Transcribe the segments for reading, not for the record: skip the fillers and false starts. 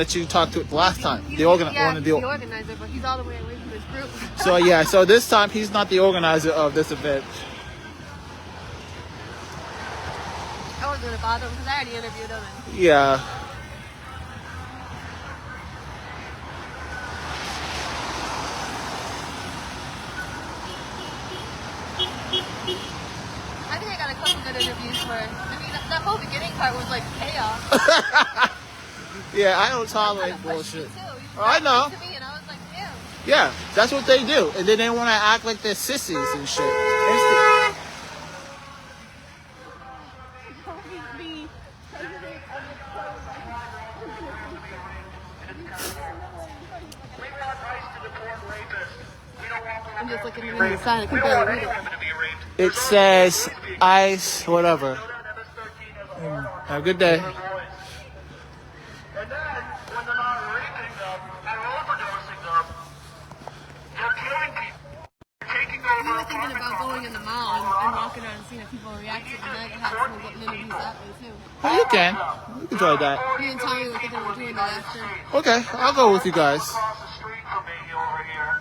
that you talked to last time. The organizer, but he's all the way away from his group. So yeah, so this time he's not the organizer of this event. I wasn't gonna bother him because I already interviewed him. Yeah. I think I got a couple good interviews for. I mean, that whole beginning part was like chaos. Yeah, I don't tolerate bullshit. I know. To me and I was like, damn. Yeah, that's what they do, and then they want to act like they're sissies and shit. I'm just looking at the sign. I can barely read it. It says ice, whatever. Have a good day. And then, when they're not raping them and overdosing them, they're killing people. They're taking over. We were thinking about going in the mall and walking around and seeing if people react to it, and I could have someone getting interviews that way too. Oh, you can. You can try that. Me and Tommy were thinking of doing that after. Okay, I'll go with you guys. Across the street from me over here.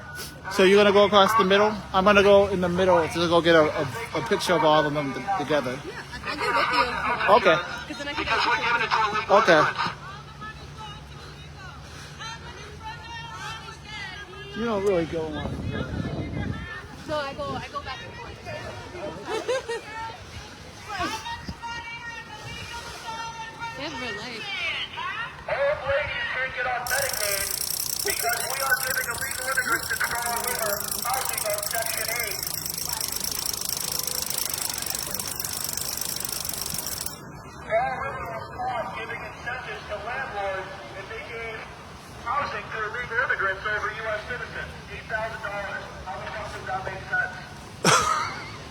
So you're gonna go across the middle? I'm gonna go in the middle to go get a picture of all of them together. Yeah, I'll go with you. Okay. Because then I can Because we're giving it to a legal Okay. immigrant. You don't really go on. So I go back and forth. They have red light. Old ladies can't get on Medicaid because we are giving illegal immigrants control over housing on Section 8. All really was not giving incentives to landlords if they gave housing to illegal immigrants over U.S. citizens. $8,000. How the fuck does that make sense?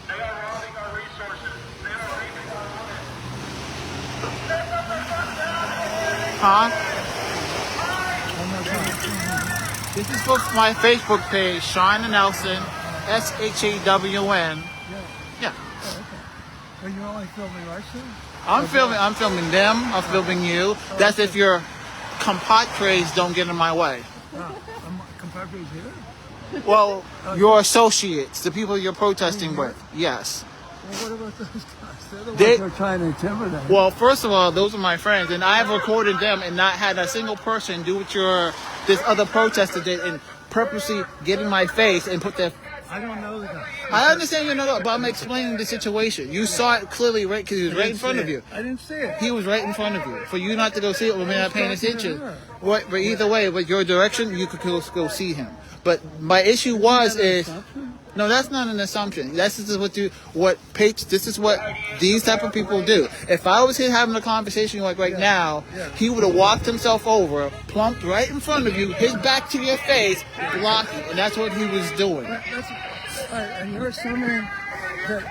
They are robbing our resources. They are raping our women. Huh? This is for my Facebook page, Sean Nelson, SHAWN. Yeah. Are you only filming Russia? I'm filming them, I'm filming you. That's if your compadres don't get in my way. Compadres here? Well, your associates, the people you're protesting with. Yes. Well, what about those guys? They're the ones They- who are trying to intimidate. Well, first of all, those are my friends, and I have recorded them and not had a single person do what this other protester did and purposely get in my face and put their... I don't know the guy. I understand you know, but I'm explaining the situation. You saw it clearly, right? Because he was right in front of you. I didn't see it. He was right in front of you. For you not to go see it, we're not paying attention. But either way, with your direction, you could go see him. But my issue is... No, that's not an assumption. This is what these type of people do. If I was here having a conversation like right now, he would have walked himself over, plumped right in front of you, his back to your face, blocking, and that's what he was doing. And you're assuming that...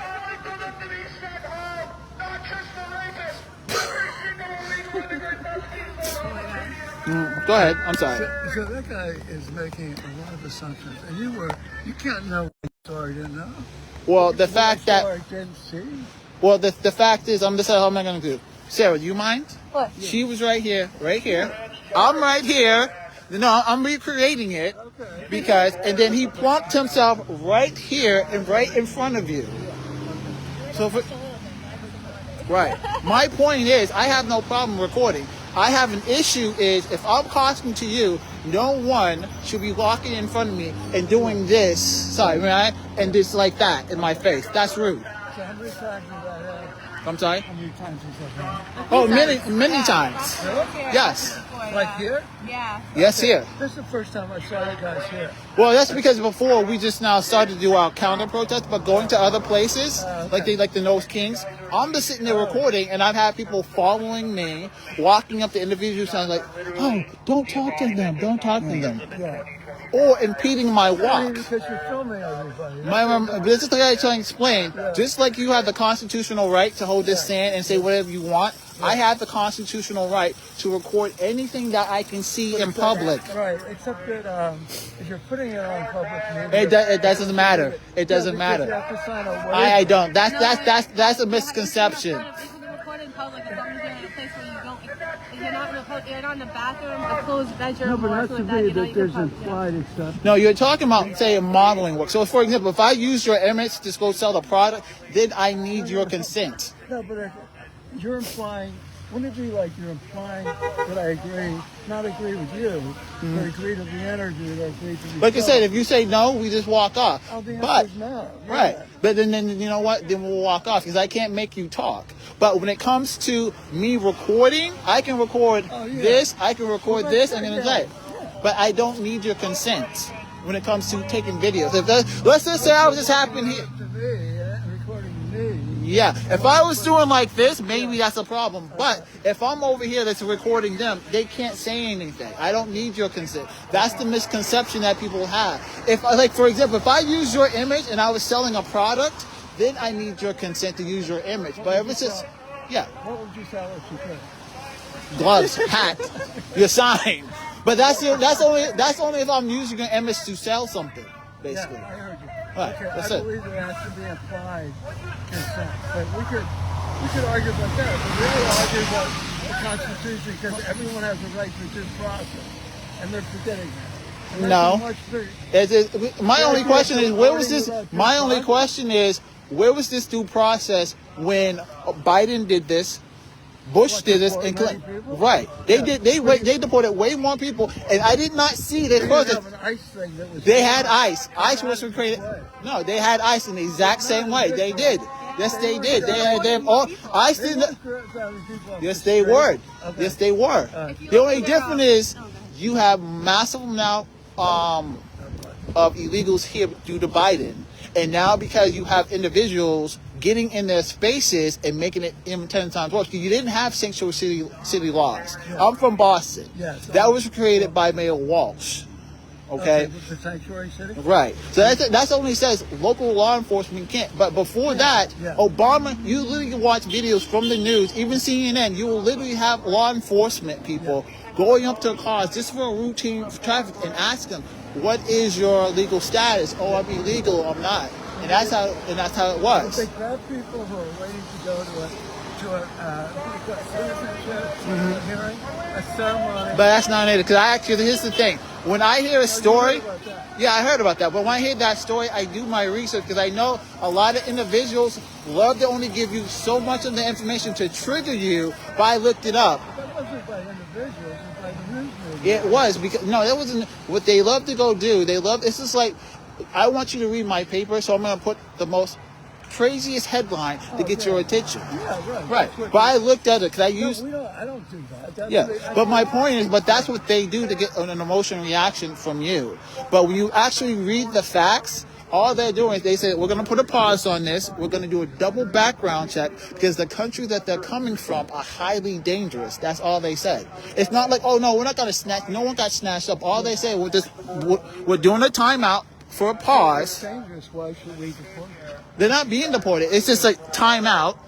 Go ahead. I'm sorry. So that guy is making a lot of assumptions, and you can't know what you saw or didn't know. Well, the fact What you saw that... or didn't see. Well, the fact is, I'm just how am I going to do? Sarah, do you mind? What? She was right here. I'm right here. No, I'm recreating it because, and then he plumped himself right here and right in front of you. So, right. My point is, I have no problem recording. I have an issue is if I'm talking to you, no one should be walking in front of me and doing this, right? And just like that in my face. That's rude. So how many times have that happened? I'm sorry? How many times has that happened? Oh, many times. Yes. Like here? Yeah. Yes, here. This is the first time I saw you guys here. Well, that's because before we just now started to do our counter protest, but going to other places, like the Nose Kings, I'm just sitting there recording, and I've had people following me, walking up to individuals, and I'm like, oh, don't talk to them, Yeah. or impeding my I mean, walk. because you're filming everybody. This is what I try to explain. Just like you have the constitutional right to hold this stand and say whatever you want, I have the constitutional right to record anything that I can see in public. Right, except that if you're putting it on public media... It doesn't matter. It doesn't You matter. have to sign a waiver. I don't. That's a misconception. If you recorded in public, it's always in a place where you don't, you're not in a public and on the bathroom, a closed bedroom, No, but or it has to something like be that, that you there's can pump. implied acceptance. No, you're talking about, say, modeling work. So, for example, if I use your image to go sell the product, then I need your consent. No, but if you're implying, wouldn't it be like you're implying that I agree, not agree with you, but agree to the energy that agrees to be Like I said, sold? if you say no, we just walk off. Oh, the But answer is no. right, Yeah. but then you know what? Then we'll walk off because I can't make you talk. But when it comes to me recording, I can record this, I can record Well, this, that's and then right, it's like. But I don't need your consent when it comes to taking videos. If let's just say I was just happening here. To me, recording me. Yeah, if I was doing like this, maybe that's a problem. But if I'm over here that's recording them, they can't say anything. I don't need your consent. That's the misconception that people have. If, like, for example, if I use your image and I was selling a product, then I need your consent to use your image. But if it's just, yeah, What would you sell if you could? gloves, hat, your sign. But that's only if I'm using your image to sell something, basically. Yeah, I heard you. Right, Okay, that's I it. believe there has to be implied consent. But we could argue about that. But we would argue about the Constitution because everyone has a right to due process. And they're forgetting that. And No. that's a much bigger- My only question is, where was this? Recording My without only due question is, where was this due process when Biden did this, Bush did this, and Clinton? Right? They did. They deported way more people, and I did not see this They process. didn't have an ICE thing that was- They had ICE. ICE was created. No, they had ICE in the exact same way. They did. Yes, they did. They had all. ICE They didn't. weren't criticizing people off Yes, the they street. were. Okay. Yes, they were. The only difference is you have massive amount of illegals here due to Biden, and now because you have individuals getting in their spaces and making it even 10 times worse. You didn't have sanctuary city laws. I'm from Boston. Yes. That was created by Mayor Walsh. Okay. With the sanctuary city? Right. So that's only says local law enforcement can't. But before that, Yeah. Obama, you literally watch videos from the news, even CNN, you will literally have law enforcement people going up to cars just for a routine traffic and ask them, what is your legal status? Oh, I'm illegal or I'm not. And that's how it was. They grab people who are waiting to go to a citizenship hearing, a ceremony. But that's not it. Because here's the thing. When I hear a story, heard about that. yeah, I heard about that. But when I hear that story, I do my research because I know a lot of individuals love to only give you so much of the information to trigger you. But I looked it up. That wasn't by individuals, it was by the news media. It was because that wasn't what they love to go do. It's just like, I want you to read my paper, so I'm going to put the most craziest headline to get your attention. Yeah, right. Right. But I looked at it because I used. I don't do that. That's Yeah, what but my point is, that's what they do to get an emotional reaction from you. But when you actually read the facts, all they're doing is they say, we're going to put a pause on this. We're going to do a double background check because the country that they're coming from are highly dangerous. That's all they said. It's not like, oh, no, we're not going to snatch. No one got snatched up. All they say, we're doing a timeout for a pause. dangerous. Why should we deport them? They're not being deported. It's just like timeout.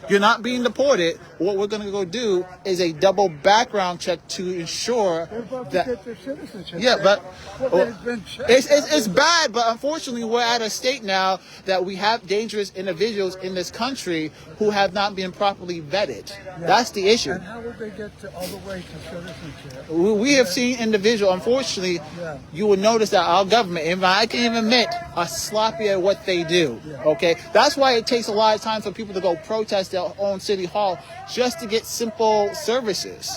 You're not being deported. What we're going to go do is a double background check to ensure They're about to that. get their citizenship. Yeah, but they've been checked. it's bad. But unfortunately, we're at a state now that we have dangerous individuals in this country who have not been properly vetted. That's the issue. And how would they get all the way to citizenship? We have seen individuals. Unfortunately, you will notice that our government, and I can even admit, are sloppy at what they do. Okay, that's why it takes a lot of time for people to go protest their own city hall just to get simple services.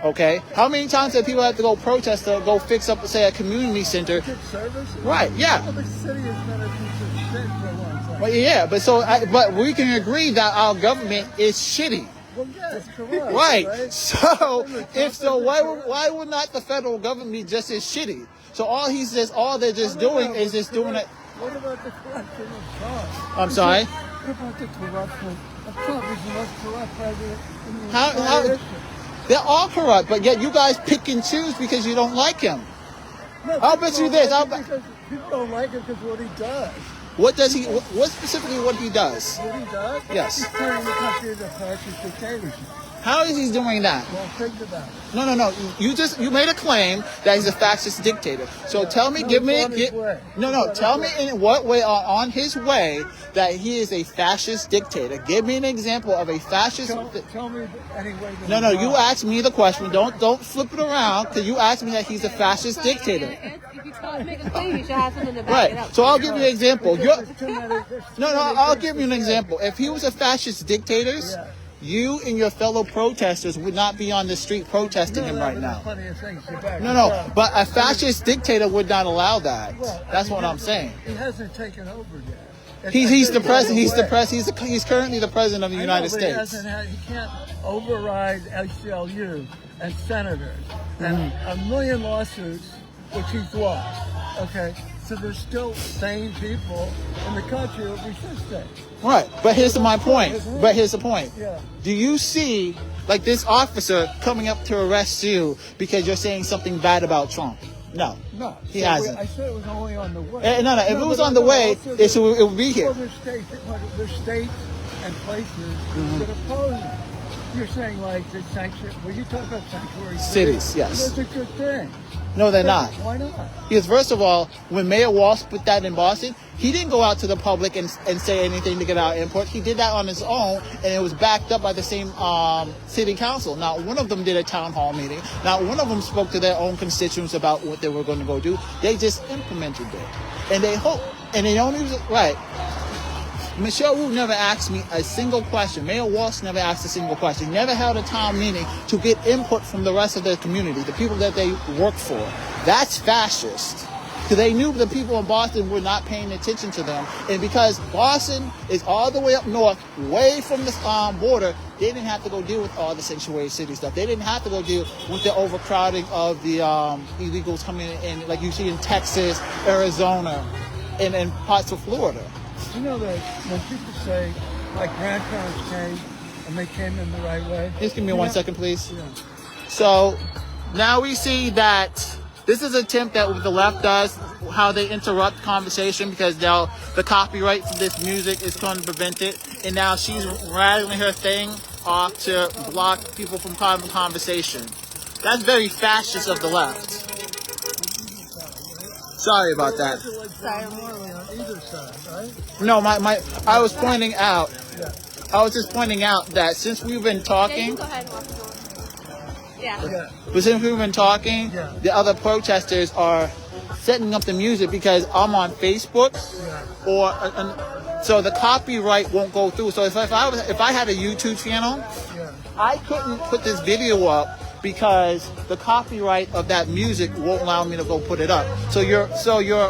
Okay, how many times have people have to go protest to go fix up, say, a community center? Good services? Right. Yeah. Well, the city has been a piece of shit for a long time. Well, yeah, but we can agree that our government is shitty. Well, yeah, it's corrupt. Right. So why would not the federal government be just as shitty? So all they're just doing is just doing it. What about the corruption of Trump? I'm sorry. What about the corruption of Trump? He's the most corrupt president in the How- entire history. They're all corrupt, but yet you guys pick and choose because you don't like him. No, I'll people bet you don't this. like him because people don't like him because what he does. What does he? What specifically what he does? What he does? Yes. He's turning the country into a fascist dictatorship. How is he doing that? Well, think about it. No. You made a claim that he's a fascist dictator. So tell me, No, give me, it's on his way. tell me in what way on his way that he is a fascist dictator. Give me an example of a fascist. Tell me any way that No. he's You wrong. asked me the question. Don't flip it around because you asked me that he's a fascist dictator. If you try to make a claim, you should have something to back it Right. up. So I'll give you an example. There's too many- there's too many I'll things give to you an say. example. If he was a fascist dictator, Yeah. you and your fellow protesters would not be on the street protesting him right now. Plenty of things to back it No, up. but a fascist dictator would not allow that. Well, That's I mean, what I'm saying. He hasn't taken over yet. He's the president. He's the way. president. He's currently the president of the I United know, but States. He can't override ACLU and senators and a million lawsuits which he's lost. Okay, so there's still sane people in the country who resist it. Right. But here's my point. But here's the point. Yeah. Do you see like this officer coming up to arrest you because you're saying something bad about Trump? No. No, He So hasn't. I said it was only on the way. No. If it was but on the way, also it would be here. Well, there's states and places that oppose it. You're saying like the sanctuary. Well, you talk about sanctuary Cities, yes. That's a good thing. No, they're not. Why not? Because first of all, when Mayor Walsh put that in Boston, he didn't go out to the public and say anything to get our input. He did that on his own, and it was backed up by the same city council. Not one of them did a town hall meeting. Not one of them spoke to their own constituents about what they were going to go do. They just implemented it, and they hope, and they only right. Michelle Wu never asked me a single question. Mayor Walsh never asked a single question. Never held a town meeting to get input from the rest of the community, the people that they work for. That's fascist. Because they knew the people in Boston were not paying attention to them. And because Boston is all the way up north, way from the border, they didn't have to go deal with all the sanctuary city stuff. They didn't have to go deal with the overcrowding of the illegals coming in, like you see in Texas, Arizona, and parts of Florida. You know that when people say my grandparents came and they came in the right way. Just give me 1 second, please. Yeah. So now we see that this is an attempt that the left does, how they interrupt conversation because now the copyright for this music is going to prevent it. And now she's rattling her thing off to block people from having conversation. That's very fascist of the left. Sorry about that. Sorry. On either side, right? No, I was pointing out. Yeah. I was just pointing out that since we've been Yeah, you talking, can go ahead and walk the door. Yeah. Yeah. but since we've been talking, Yeah. the other protesters are setting up the music because I'm on Facebook, so the copyright won't go through. So if I had a YouTube channel, Yeah. I couldn't put this video up because the copyright of that music won't allow me to go put it up. So your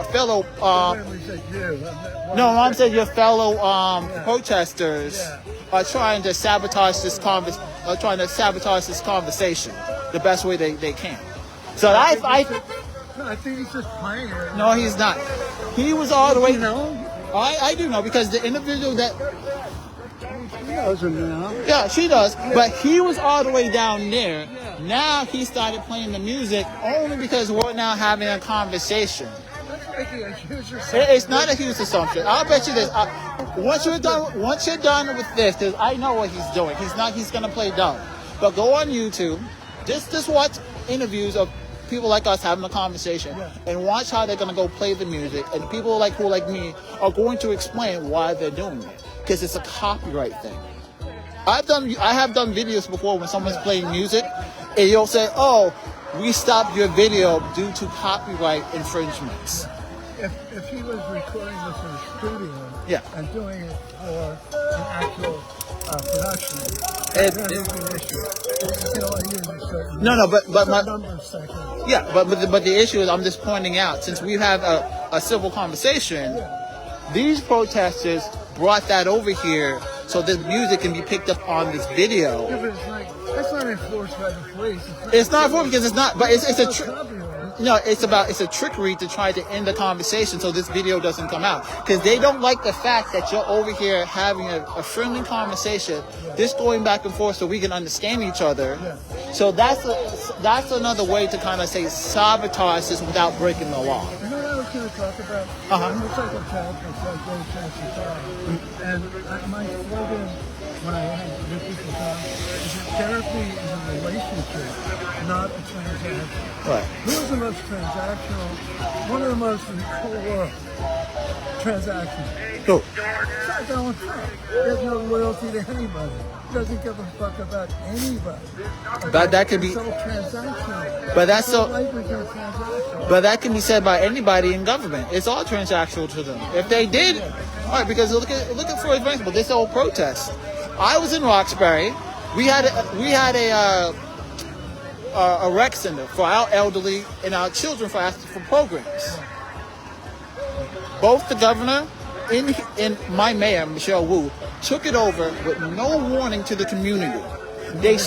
fellow When we said you, no, I'm saying your fellow protesters are trying to sabotage this conversation the best way they can. So No, I think he's just playing it. no, he's not. He was all the way. You know? I do know because the individual that He doesn't know. yeah, she does, but he was all the way down there. Now he started playing the music only because we're now having a conversation. That's making a huge assumption. It's not a huge assumption. I'll bet you this. Once you're done with this, because I know what he's doing. He's gonna play dumb. But go on YouTube, just watch interviews of people like us having a conversation, and watch how they're gonna go play the music. And people who like me are going to explain why they're doing it, because it's a copyright thing. I have done videos before when someone's playing music, and you'll say, "Oh, we stopped your video due to copyright infringements." If he was recording this in a studio and doing it for an actual production, that would be an issue. You can only use a certain number of seconds. Yeah, but the issue is I'm just pointing out, since we have a civil conversation, these protesters brought that over here so this music can be picked up on this video. Yeah, but it's like, that's not enforced by the police. It's not for because it's not, but it's a copyright. no, it's a trickery to try to end the conversation so this video doesn't come out, because they don't like the fact that you're over here having a friendly conversation, just going back and forth so we can understand each other. So that's another way to kind of say sabotage this without breaking the law. You know what I was going to talk about? Uh-huh. It's like a chance to talk. And my slogan when I have new people come is that therapy is a relationship, not a transaction. Right. Who is the most transactional, one of the most in the whole world, transactional? Who? It's Donald Trump. He has no loyalty to anybody. He doesn't give a fuck about anybody. But that could be. It's so transactional. But that's so. Life is so transactional. But that can be said by anybody in government. It's all transactional to them. If they did, all right. Because look at for example, this whole protest. I was in Roxbury. We had a rec center for our elderly and our children for programs. Both the governor and my mayor, Michelle Wu, took it over with no warning to the community. They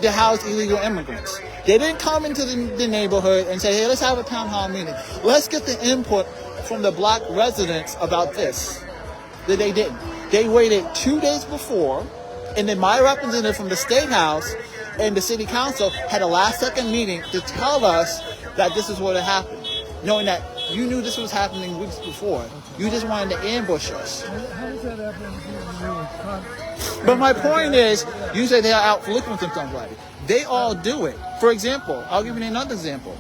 housed illegal immigrants. They didn't come into the neighborhood and say, hey, let's have a town hall meeting. Let's get the input from the black residents about this. That they didn't. They waited 2 days before, and then my representative from the State House and the City Council had a last-second meeting to tell us that this is what had happened, knowing that you knew this was happening weeks before. You just wanted to ambush us. How does that happen? But my point is, you say they are out looking for somebody. They all do it. For example, I'll give you another example.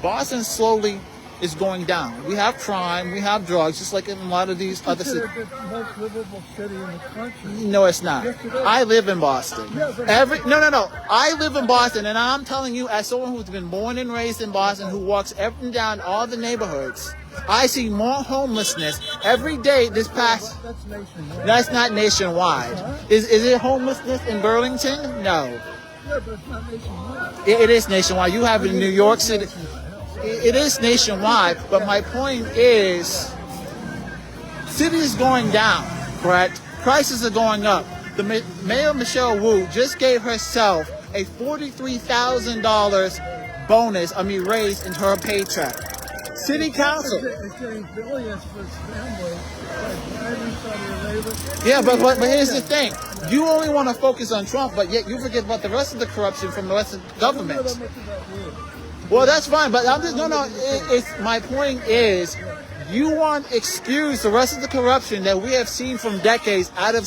Boston slowly is going down. We have crime, we have drugs, just like in a lot of these other cities. It's the most livable city in the country. No, it's not. Yes, it is. I live in Boston. Yeah, but- No. I live in Boston, and I'm telling you, as someone who's been born and raised in Boston, who walks up and down all the neighborhoods, I see more homelessness every day this past. That's nationwide. That's not nationwide. Is it homelessness in Burlington? No. Yeah, but it's not nationwide. It is nationwide. You have it in New York City. It is nationwide, but my point is, city is going down, correct? Prices are going up. The Mayor Michelle Wu just gave herself a $43,000 raise in her paycheck. City Council. It's getting billions for his family. Yeah, but here's the thing. You only want to focus on Trump, but yet you forget about the rest of the corruption from the rest of the government. Well, that's fine, but I'm just it's my point is, you want to excuse the rest of the corruption that we have seen from decades out of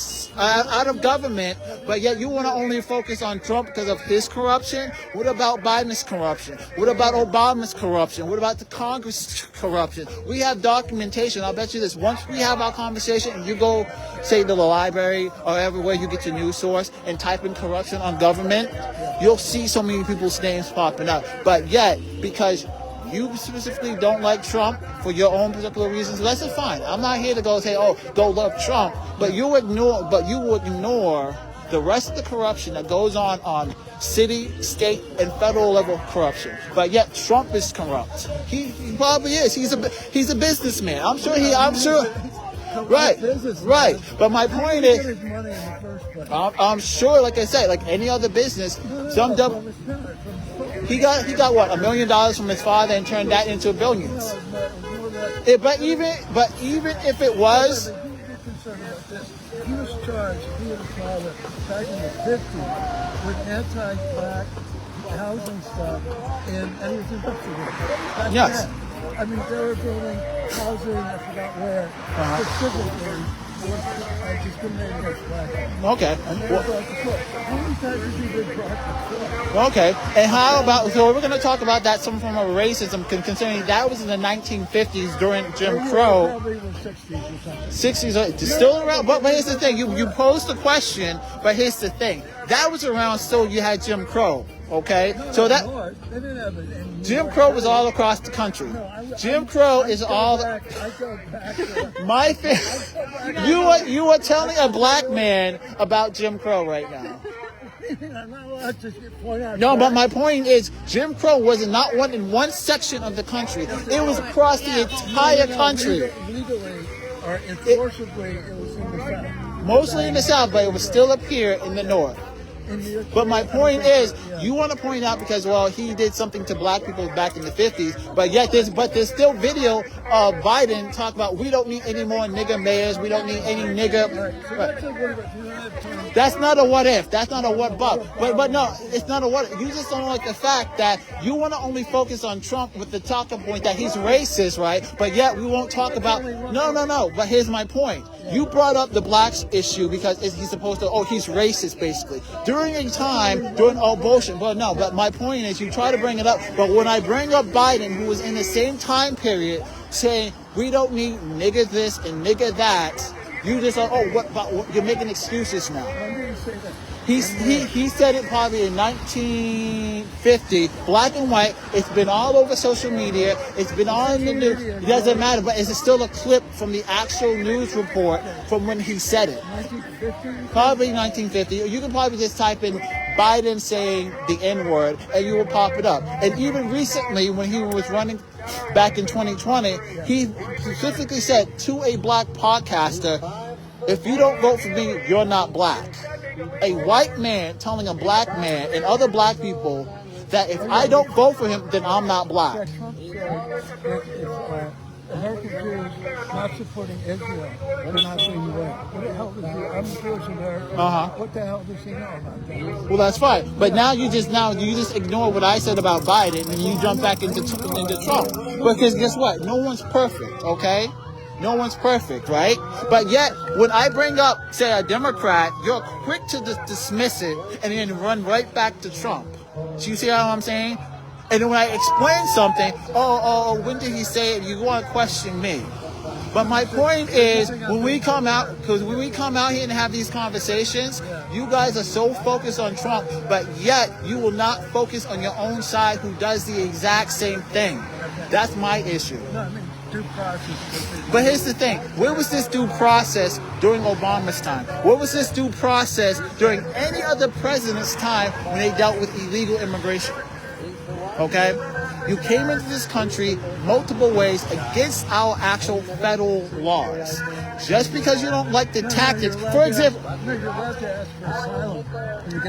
government, but yet you want to only focus on Trump because of his corruption. What about Biden's corruption? What about Obama's corruption? What about the Congress corruption? We have documentation. I'll bet you this. Once we have our conversation and you go, say, to the library or everywhere you get your news source and type in corruption on government, you'll see so many people's names popping up. But yet, because you specifically don't like Trump for your own particular reasons, that's fine. I'm not here to go say, oh, go love Trump, but you ignore the rest of the corruption that goes on city, state, and federal level corruption. But yet Trump is corrupt. He probably is. He's a businessman. I'm sure. Right. But my point is, I'm sure, like I said, like any other business, he got what, $1 million from his father and turned that into billions. But even if it was, he was charged, he and his father, back in the 50s, with anti-black housing stuff, and he was investigated. Yes. I mean, they were building housing, I forgot where, specifically discriminating against black people. Okay. And they were brought to court. How many times has he been brought to court? Okay. And how about, so we're going to talk about that, some form of racism, concerning that was in the 1950s during Jim Crow. Probably in the 60s or something. 60s, still around, but here's the thing, you posed the question, but here's the thing, that was around still you had Jim Crow, okay? So that, They didn't have it in Jim Crow was all across the country. Jim Crow is all, I go back to my thing, you are telling a black man about Jim Crow right now. I'm not allowed to point out. No, but my point is, Jim Crow was not in one section of the country. It was across the entire country. Legally or enforceably, it was in the South. Mostly in the South, but it was still up here in the North. But my point is, you want to point out because, well, he did something to black people back in the 50s, but yet there's still video of Biden talk about we don't need any more nigger mayors, we don't need any nigger. That's not a what if. That's not a what but. But no, it's not a what if. You just don't like the fact that you want to only focus on Trump with the talking point that he's racist, right? But yet we won't talk about. No. But here's my point. You brought up the blacks issue because he's supposed to, he's racist, basically. During a time, during bullshit. But no, but my point is, you try to bring it up, but when I bring up Biden, who was in the same time period, saying, we don't need nigga this and nigga that, you just like, you're making excuses now. When did you say that? He said it probably in 1950, black and white. It's been all over social media. It's been all in the news. It doesn't matter, but it's still a clip from the actual news report from when he said it. 1950? Probably 1950. You can probably just type in Biden saying the N-word and you will pop it up. And even recently, when he was running back in 2020, he specifically said to a black podcaster, if you don't vote for me, you're not black. A white man telling a black man and other black people that if I don't vote for him, then I'm not black. Yeah, Trump said if American Jews not supporting Israel, they're not being well. What the hell does he? I'm a Jewish American. What the hell does he know about that? Well, that's fine. But now you just ignore what I said about Biden and you jump back into Trump. Because guess what? No one's perfect, okay? No one's perfect, right? But yet, when I bring up, say, a Democrat, you're quick to dismiss it and then run right back to Trump. So you see how I'm saying? And then when I explain something, when did he say it? You want to question me. But my point is, when we come out here and have these conversations, you guys are so focused on Trump, but yet you will not focus on your own side who does the exact same thing. That's my issue. No, I mean, due process. But here's the thing. Where was this due process during Obama's time? Where was this due process during any other president's time when they dealt with illegal immigration? Okay? You came into this country multiple ways against our actual federal laws. Just because you don't like the tactics. For example, you're allowed to ask for asylum.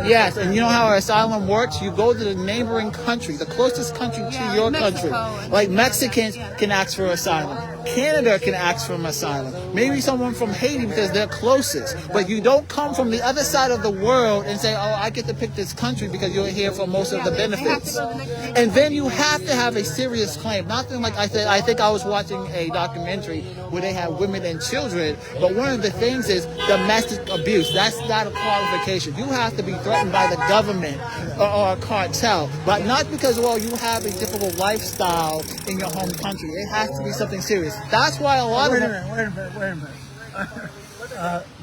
yes, and you know how our asylum works? You go to the neighboring country, the closest country to your country. Like Mexicans can ask for asylum. Canada can ask for asylum. Maybe someone from Haiti because they're closest. But you don't come from the other side of the world and say, I get to pick this country because you're here for most of the benefits. And then you have to have a serious claim. Nothing like I said, I think I was watching a documentary where they had women and children. But one of the things is domestic abuse. That's not a qualification. You have to be threatened by the government or a cartel. But not because, you have a difficult lifestyle in your home country. It has to be something serious. That's why a lot of them... Wait a minute.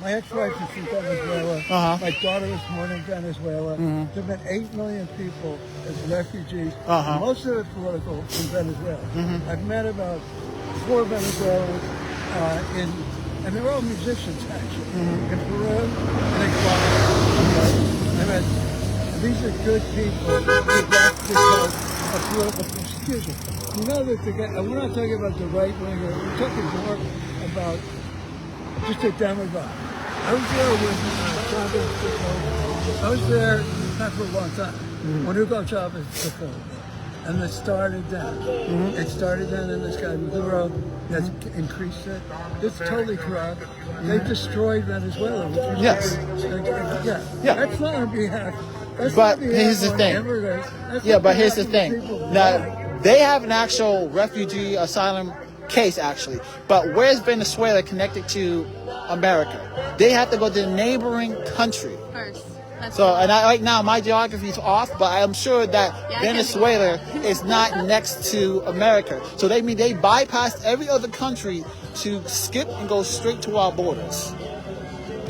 My ex-wife is from Venezuela. My daughter was born in Venezuela. There have been 8 million people as refugees, most of it political, in Venezuela. I've met about 4 Venezuelans and they're all musicians, actually, in Peru and Ecuador. These are good people who left because of political persecution. You know that we're not talking about the right wing, we're talking more about just a demagogue. I was there when Chavez took over. I was there not for a long time when Hugo Chavez took over. And it started then. It started then, and this guy Maduro has increased it. It's totally corrupt. They destroyed Venezuela. Yes. That's not on behalf. But here's the thing. But here's the thing. Now, they have an actual refugee asylum case, actually. But where's Venezuela connected to America? They have to go to the neighboring country. First. Right now, my geography is off, but I'm sure that Venezuela is not next to America. So they bypassed every other country to skip and go straight to our borders.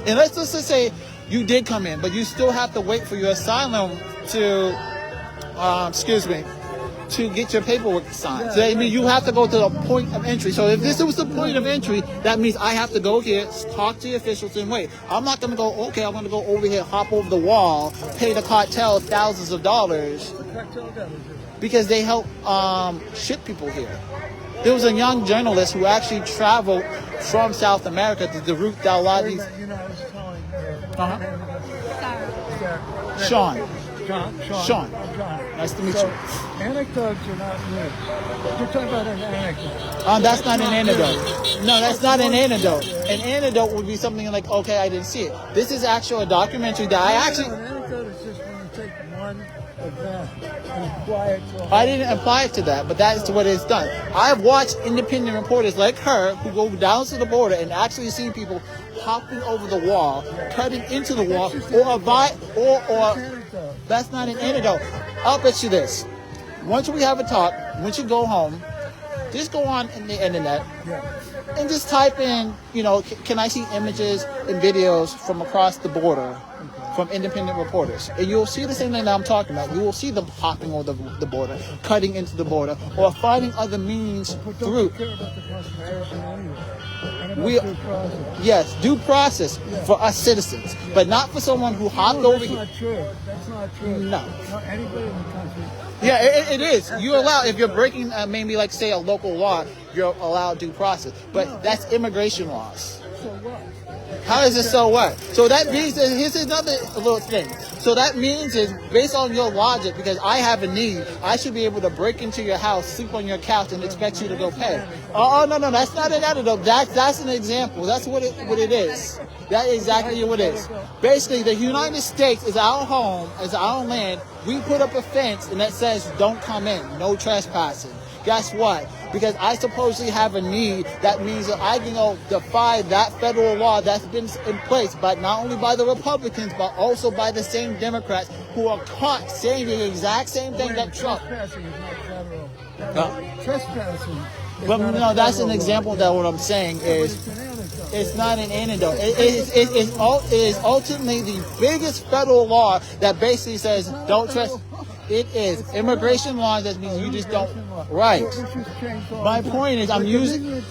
And let's just say you did come in, but you still have to wait for your asylum to get your paperwork signed. So you have to go to the point of entry. So if this was the point of entry, that means I have to go here, talk to the officials and wait. I'm not going to go, I'm going to go over here, hop over the wall, pay the cartel thousands of dollars because they help ship people here. There was a young journalist who actually traveled from South America to the route that a lot of these... You know, I was telling Sean. John. Nice to meet you. Anecdotes are not news. You're talking about an anecdote. That's not an anecdote. No, that's not an anecdote. An anecdote would be something like, okay, I didn't see it. This is actually a documentary that I actually... An anecdote is just when you take one like that and apply it to I didn't apply it to that, but that is what it's done. I've watched independent reporters like her who go down to the border and actually see people hopping over the wall, cutting into the wall, or that's not an antidote. I'll bet you this. Once we have a talk, once you go home, just go on the internet and just type in, can I see images and videos from across the border from independent reporters? And you'll see the same thing that I'm talking about. You will see them hopping over the border, cutting into the border, or finding other means through. Yes, due process for us citizens, but not for someone who hopped over here. That's not true. That's not true. No. Not anybody in the country. Yeah, it is. You're allowed, if you're breaking maybe like say a local law, you're allowed due process. But that's immigration laws. So what? How is it so what? So that means that here's another little thing. So that means is based on your logic, because I have a need, I should be able to break into your house, sleep on your couch, and expect you to go pay. Oh no, that's not an antidote. That's an example. That's what it is. That is exactly what it is. Basically, the United States is our home, is our land. We put up a fence and that says don't come in, no trespassing. Guess what? Because I supposedly have a need, that means that I can go defy that federal law that's been in place, but not only by the Republicans, but also by the same Democrats who are caught saying the exact same thing that Trump. Trespassing is not federal. Trespassing is But not no, a that's an federal example law. that what I'm saying is it's not an antidote. It is ultimately the biggest federal law that basically says don't trespass. It is immigration law. That means you just don't. Right. My point is, I'm using. The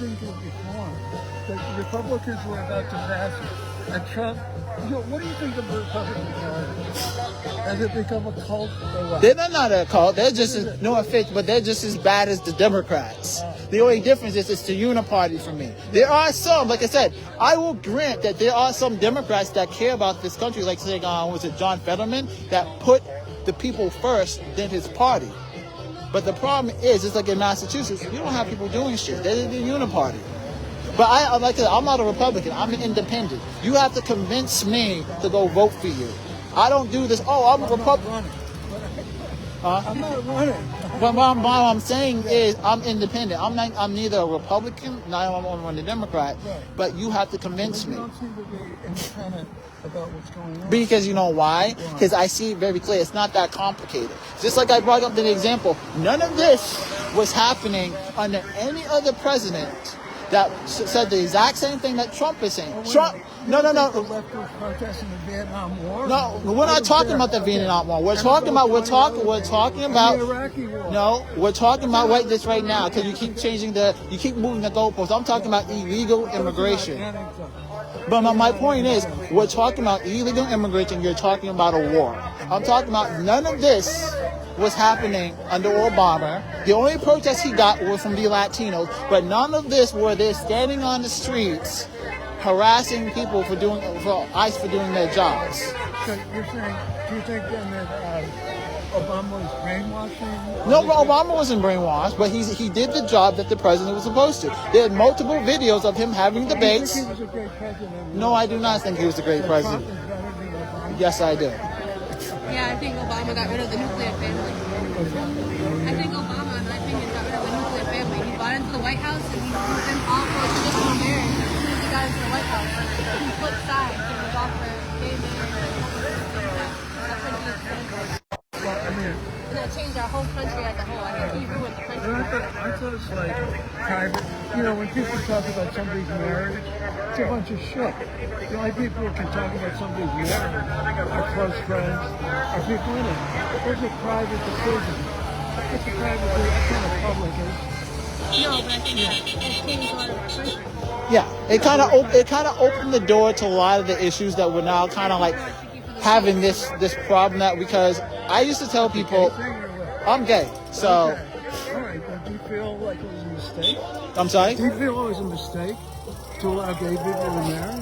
Republicans were about to pass it, and Trump. What do you think of the Republican Party? Has it become a cult or what? They're not a cult. They're just no offense, but they're just as bad as the Democrats. The only difference is it's the uniparty for me. There are some, like I said, I will grant that there are some Democrats that care about this country, like say, was it John Fetterman, that put the people first than his party. But the problem is, it's like in Massachusetts, you don't have people doing shit. They're the uniparty. But I'm not a Republican. I'm an independent. You have to convince me to go vote for you. I don't do this. Oh, I'm a Republican. I'm not running. But what I'm saying is I'm independent. I'm neither a Republican, nor I'm a Democrat. Right. But you have to convince me. You don't seem to be independent about what's going on. Because you know why? Because I see it very clear. It's not that complicated. Just like I brought up the example, none of this was happening under any other president that said the exact same thing that Trump is saying. Trump, no. The left was protesting the Vietnam War. No, we're not talking about the Vietnam War. We're talking about the Iraqi War. No, we're talking about this right now because you keep you keep moving the goalposts. I'm talking about illegal immigration. But my point is, we're talking about illegal immigration. You're talking about a war. I'm talking about none of this was happening under Obama. The only protests he got were from the Latinos, but none of this were they standing on the streets harassing people for ICE for doing their jobs. So you're saying, do you think then that Obama was brainwashing? No, Obama wasn't brainwashed, but he did the job that the president was supposed to. There are multiple videos of him having debates. Do you think he was a great president? No, I do not think he was a great president. Trump is better than Obama? Yes, I do. Yeah, I think Obama got rid of the nuclear family. I think Obama, in my opinion, got rid of the nuclear family. He got into the White House and he put them all for traditional marriage. As soon as he got into the White House, he put sides and was all for gay marriage and things like that. That's when he was Well, I mean, and that changed our whole country as a whole. I think he ruined the country. I thought it's like private. When people talk about somebody's marriage, it's a bunch of shit. The only people who can talk about somebody's marriage are close friends, are people in it. Those are private decisions. It's a private decision. That's not a public issue. No, but I think that it changed our country. Yeah, it kind of opened the door to a lot of the issues that we're now kind of like having this problem that because I used to tell people I'm gay, so. Okay. All right, but do you feel like it was a mistake? I'm sorry? Do you feel it was a mistake to allow gay people to marry?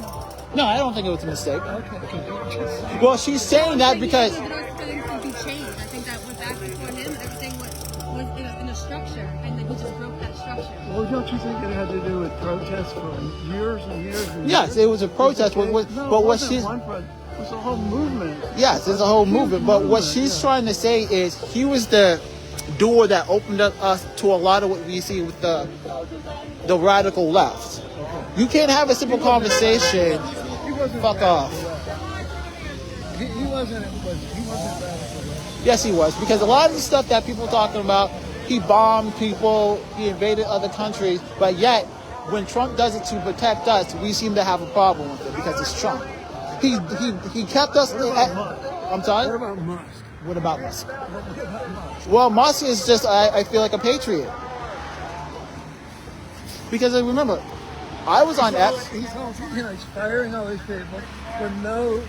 No, I don't think it was a mistake. Okay. Well, she's saying that because. I think those things could be changed. I think that went back before him. Everything was in a structure, and then he just broke that structure. Well, don't you think it had to do with protests for years and years and years? Yes, it was a protest. But what she's. It's a whole movement. Yes, there's a whole movement. But what she's trying to say is he was the door that opened up us to a lot of what we see with the radical left. You can't have a simple conversation. Fuck off. He wasn't radical. Yes, he was. Because a lot of the stuff that people are talking about, he bombed people, he invaded other countries, but yet, when Trump does it to protect us, we seem to have a problem with it because it's Trump. He kept us... I'm sorry? What about Musk? What about Musk? What about Musk? Well, Musk is just, I feel like a patriot. Because remember, I was on X. He's firing all these people for no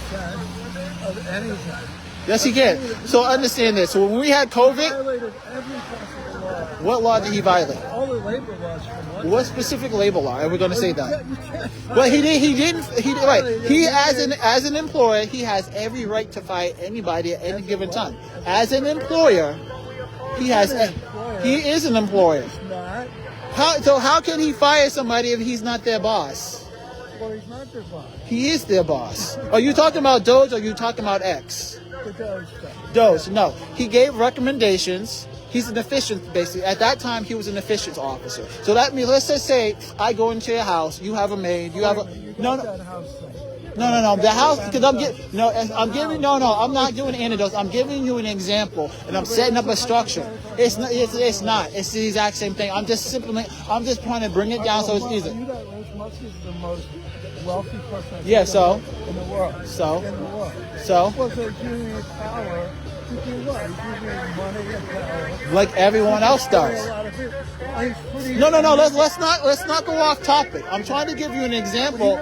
sense of anything. Yes, he can. So understand this. So when we had COVID, Violated every possible law. what law did he violate? All the labor laws from one. What specific labor law? And we're going to say that. You can't Well, he didn't. Right. He, as an employer, he has every right to fire anybody at any given time. As an employer, he is an employer. It's not. How can he fire somebody if he's not their boss? Well, he's not their boss. He is their boss. Are you talking about Doge or are you talking about X? The Doge stuff. Doge, no. He gave recommendations. He's an efficient, basically. At that time, he was an efficient officer. So that means, let's just say, I go into your house, you have a maid, you have a... No. The house, because I'm not doing anecdotes. I'm giving you an example, and I'm setting up a structure. It's not. It's the exact same thing. I'm just trying to bring it down so it's easy. You know, Musk is the most wealthy person Yeah, so? in the world. So? In the world. So? Well, so he's using his power to do what? He's using his money and power. Like everyone else does. No. Let's not go off topic. I'm trying to give you an example.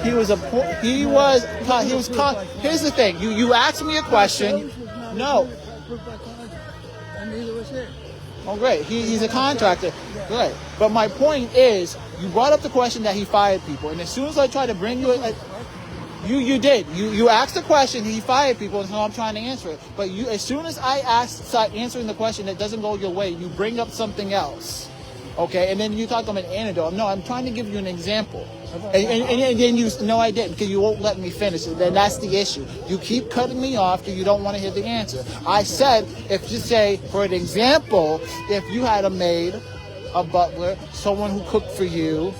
Here's the thing. You asked me a question. No. And neither was he. Oh, great. He's a contractor. Great. But my point is, you brought up the question that he fired people, and as soon as I try to bring you you did. You asked the question, he fired people, and so I'm trying to answer it. But as soon as I start answering the question that doesn't go your way, you bring up something else. Okay, and then you talk about an anecdote. No, I'm trying to give you an example. And then no, I didn't, because you won't let me finish it. Then that's the issue. You keep cutting me off because you don't want to hear the answer. I said, for an example, if you had a maid, a butler, someone who cooked for you,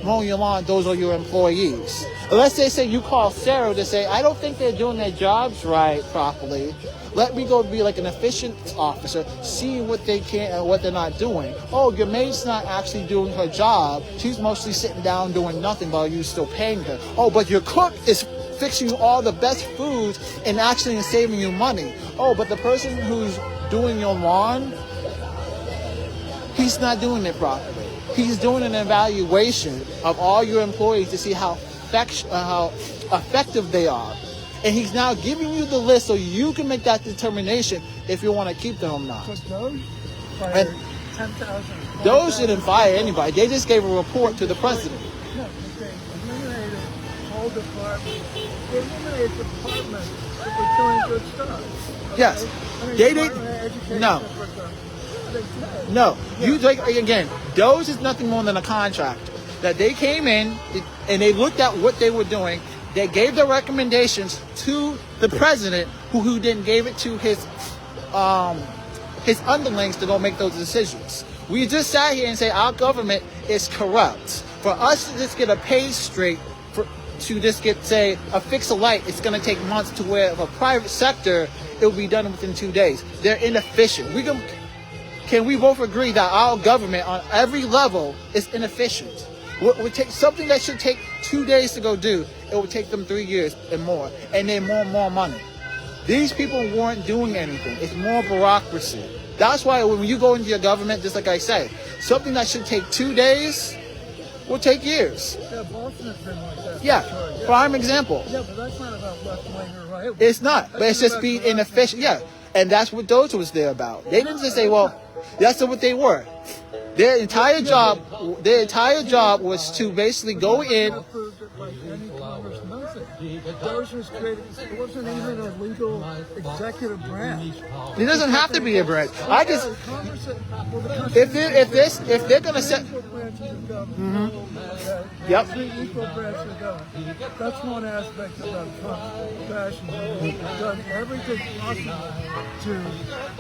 mowing your lawn, those are your employees. Let's say you call Sarah to say, I don't think they're doing their jobs right properly. Let me go be like an efficient officer, see what they can and what they're not doing. Oh, your maid's not actually doing her job. She's mostly sitting down doing nothing while you're still paying her. Oh, but your cook is fixing you all the best foods and actually saving you money. Oh, but the person who's doing your lawn, he's not doing it properly. He's doing an evaluation of all your employees to see how effective they are. And he's now giving you the list so you can make that determination if you want to keep them or not. So Doge fired 10,000. Doge didn't fire anybody. They just gave a report to the president. No, they eliminated whole department. They eliminated departments that were doing good stuff. Okay? Yes. They didn't. No. You again, Doge is nothing more than a contractor. That they came in and they looked at what they were doing. They gave the recommendations to the president, who then gave it to his underlings to go make those decisions. We just sat here and say our government is corrupt. For us to just get a pay straight, to just get, say, a fix a light, it's going to take months, to where if a private sector, it will be done within 2 days. They're inefficient. Can we both agree that our government on every level is inefficient? What would take something that should take 2 days to go do, it would take them 3 years and more, and then more money. These people weren't doing anything. It's more bureaucracy. That's why when you go into your government, just like I say, something that should take 2 days will take years. Yeah, Boston's been like that. Yeah, sure, prime example. Yeah, but that's not about left wing or right wing. It's not, but it's just being inefficient. Yeah, and that's what Doge was there about. They didn't just say, well, that's what they were. Their entire job was to basically go in. DOJ was created. It wasn't even a legal executive branch. It doesn't have to be a branch. I just Congress, if they're gonna set. equal branches of government. Yep. Three equal branches of government. That's one aspect about Trump fascism. He's done everything possible to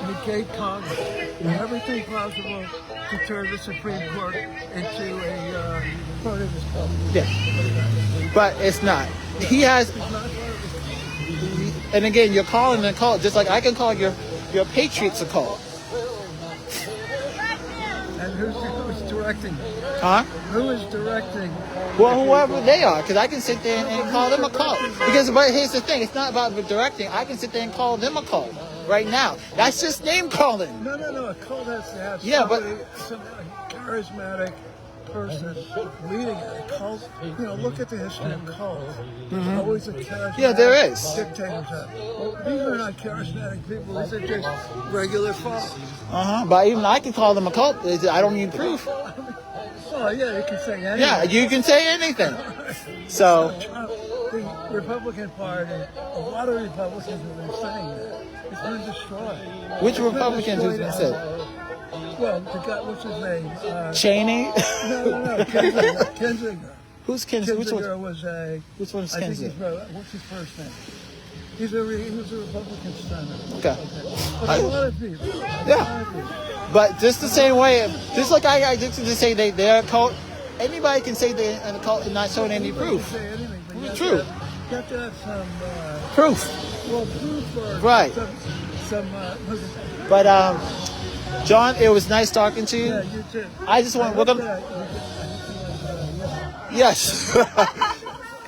negate Congress, and everything possible to turn the Supreme Court into a protest club. Yeah. But it's not. He has, and again, you're calling a cult just like I can call your Patriots a cult. And who's directing? Huh? Who is directing? Well, whoever they are, because I can sit there and call them a cult. Because, but here's the thing, it's not about the directing. I can sit there and call them a cult right now. That's just name calling. No. A cult has to have some charismatic person leading a cult. Look at the history of cults. There's always a charismatic there is. dictator. Well, these are not charismatic people. These are just regular folks. But even I can call them a cult. I don't need proof. Oh, yeah, you can say anything. Yeah, you can say anything. So, The Republican Party, a lot of Republicans have been saying that. It's been destroyed. which Republicans has been said? Well, the guy, what's his name? Cheney? No, Kinzinger. Who's Kinzinger? Which Kinzinger one? was a... Which one is I think Kinzinger? what's his first name? He was a Republican senator. Okay. But a lot of people. Yeah. But just the same way, just like I just to say they're a cult, anybody can say they're in a cult and not showing any proof. Say anything, but you have True. to have- You have to have some... Proof. well, proof or... Right. Some But John, it was nice talking to you. yeah, you too. I just want welcome. Yes.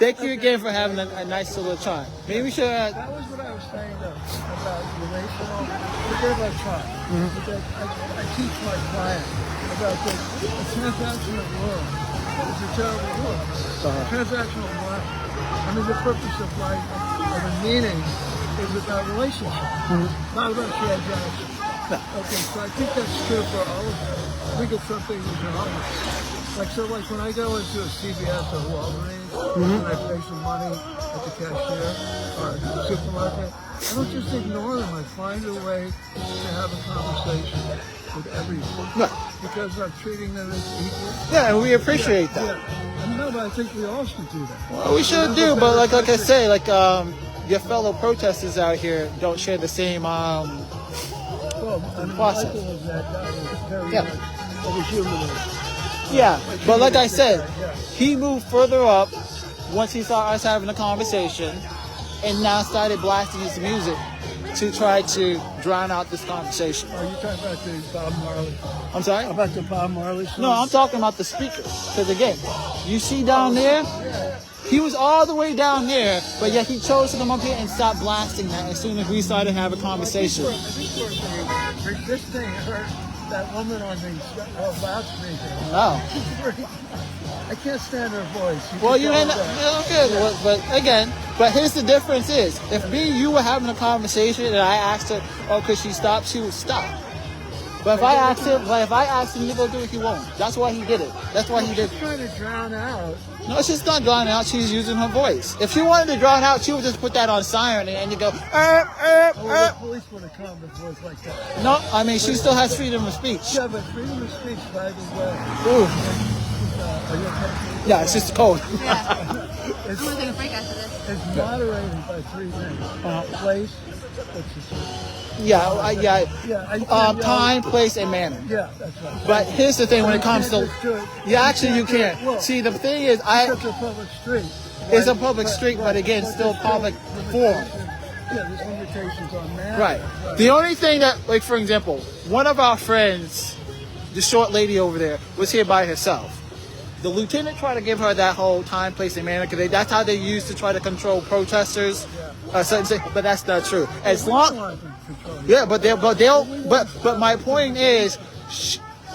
Thank you again for having a nice little chat. Maybe we should. That was what I was saying though, about relational. Forget about Trump. Because I teach my client about the transactional world. It's a terrible world. Transactional world. I mean, the purpose of life and the meaning is about relationship, not about transactions. Okay, so I think that's true for all of us. We get something that's wrong. Like when I go into a CVS or Walgreens and I pay some money at the cashier or at the supermarket, I don't just ignore them. I find a way to have a conversation with everyone because I'm treating them as equal. Yeah, and we appreciate that. Yeah. And no, but I think we all should do that. Well, we should do, but like I say, your fellow protesters out here don't share the same Well, I mean, process. Michael was that guy who was very Yeah. much of a humanist. Yeah, but like I said, he moved further up once he saw us having a conversation and now started blasting his music to try to drown out this conversation. Are you talking about the Bob Marley? I'm sorry? About the Bob Marley song? No, I'm talking about the speakers. Because again, you see down there, he was all the way down there, but yet he chose to come up here and stop blasting that as soon as we started having a conversation. I think for this thing, that woman on the loudspeaker. Oh. I can't stand her voice. Well, you ain't good. But again, here's the difference is, if me and you were having a conversation and I asked her, oh, could she stop, she would stop. But if I asked him to go do it, he won't. That's why he did it. That's why he did it. She's trying to drown out. No, she's not drowning out. She's using her voice. If she wanted to drown out, she would just put that on siren and you go, The police would have come with a voice like that. No, I mean, she still has freedom of speech. Yeah, but freedom of speech, by the way. Ooh. Are you okay? Yeah, it's just cold. Yeah. I'm gonna take a break after this. It's moderated by three things. Place, what's the time, place, and manner. Yeah, that's right. But here's the thing when it comes to... Yeah, actually you can't. Well, See, the thing is, it's a public street. It's a public street, but again, still public forum. Yeah, there's limitations on that. Right. The only thing that, like for example, one of our friends, the short lady over there, was here by herself. The lieutenant tried to give her that whole time, place, and manner because that's how they used to try to control protesters. But that's not true. As long, yeah, but my point is,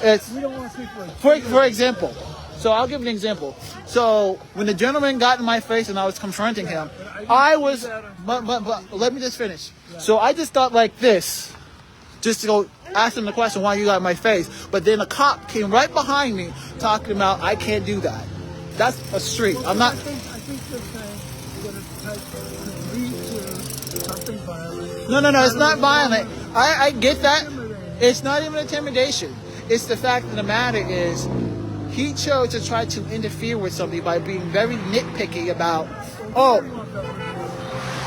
it's We don't want people for example. So I'll give an example. So when the gentleman got in my face and I was confronting him, I was, but let me just finish. So I just thought like this, just to go ask him the question, why you got in my face? But then a cop came right behind me talking about I can't do that. That's a street. I'm not. I think they're saying that could lead to something violent. No, it's not violent. I get that. It's not even intimidation. It's the fact of the matter is, he chose to try to interfere with somebody by being very nitpicky about, oh,